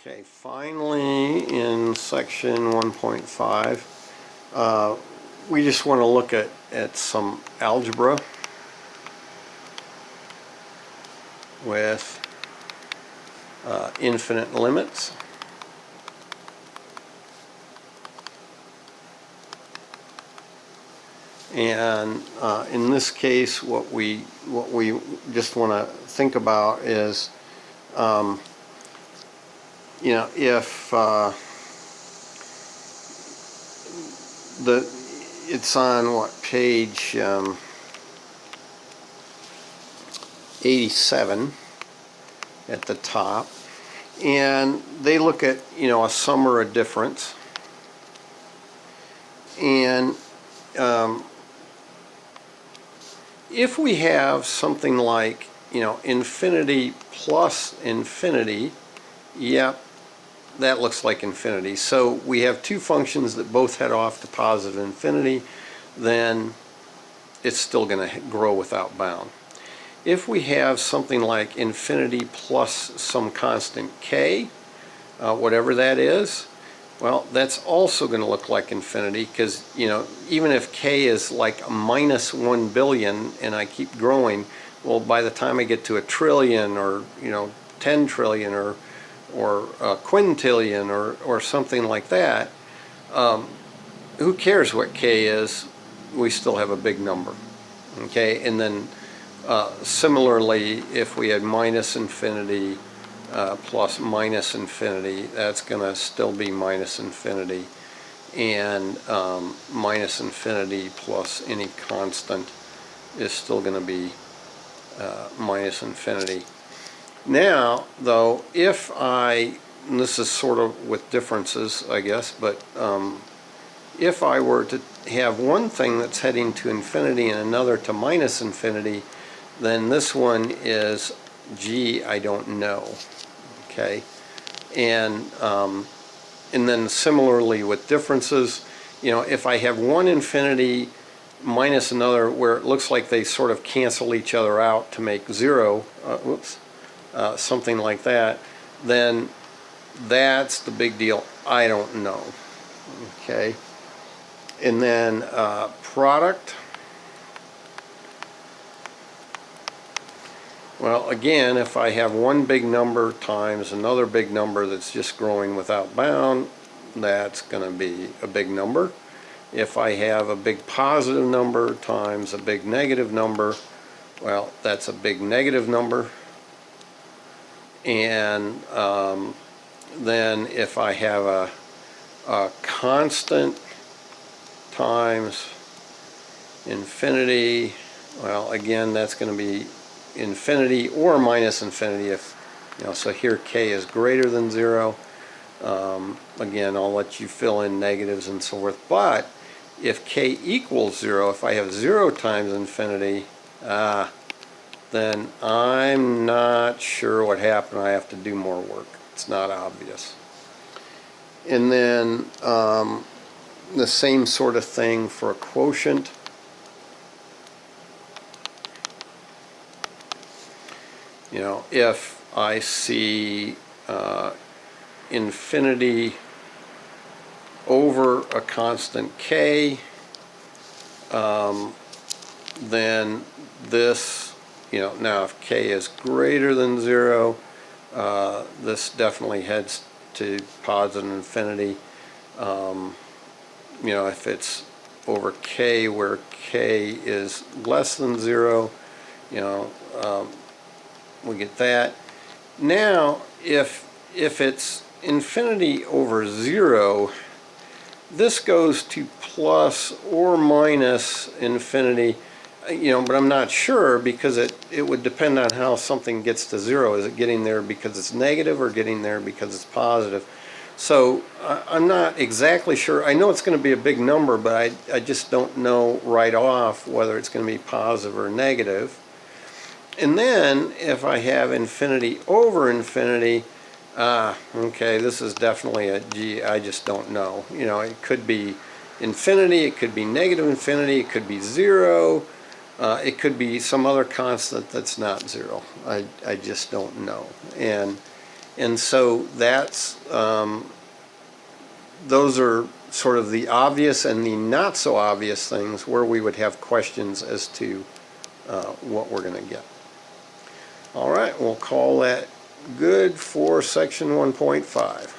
Okay, finally in section 1.5, we just want to look at some algebra with infinite limits. And in this case, what we just want to think about is, you know, if it's on what, page 87 at the top, and they look at, you know, a sum or a difference, and if we have something like, you know, infinity plus infinity, yep, that looks like infinity. So we have two functions that both head off to positive infinity, then it's still going to grow without bound. If we have something like infinity plus some constant k, whatever that is, well, that's also going to look like infinity, because, you know, even if k is like -1 billion and I keep growing, well, by the time I get to a trillion, or, you know, 10 trillion, or a quintillion, or something like that, who cares what k is? We still have a big number. Okay, and then similarly, if we had minus infinity plus minus infinity, that's going to still be minus infinity, and minus infinity plus any constant is still going to be minus infinity. Now, though, if and this is sort of with differences, I guess, but if I were to have one thing that's heading to infinity and another to minus infinity, then this one is G, I don't know. Okay, and then similarly with differences, you know, if I have one infinity minus another where it looks like they sort of cancel each other out to make zero, something like that, then that's the big deal. I don't know. Okay, and then product. Well, again, if I have one big number times another big number that's just growing without bound, that's going to be a big number. If I have a big positive number times a big negative number, well, that's a big negative number. And then if I have a constant times infinity, well, again, that's going to be infinity or minus infinity. If, you know, so here k is greater than 0. Again, I'll let you fill in negatives and so forth. But if k equals 0, if I have 0 times infinity, then I'm not sure what happened. I have to do more work. It's not obvious. And then the same sort of thing for a quotient. You know, if I see infinity over a constant k, then this, you know, now if k is greater than 0, this definitely heads to positive infinity. You know, if it's over k where k is less than 0, you know, we get that. Now, if it's infinity over 0, this goes to plus or minus infinity, you know, but I'm not sure, because it would depend on how something gets to 0. Is it getting there because it's negative or getting there because it's positive? So I'm not exactly sure. I know it's going to be a big number, but I just don't know right off whether it's going to be positive or negative. And then if I have infinity over infinity, okay, this is definitely a G, I just don't know. You know, it could be infinity, it could be negative infinity, it could be 0, it could be some other constant that's not 0. I just don't know. And And so that's, those are sort of the obvious and the not so obvious things where we would have questions as to what we're going to get. All right, we'll call that good for section 1.5.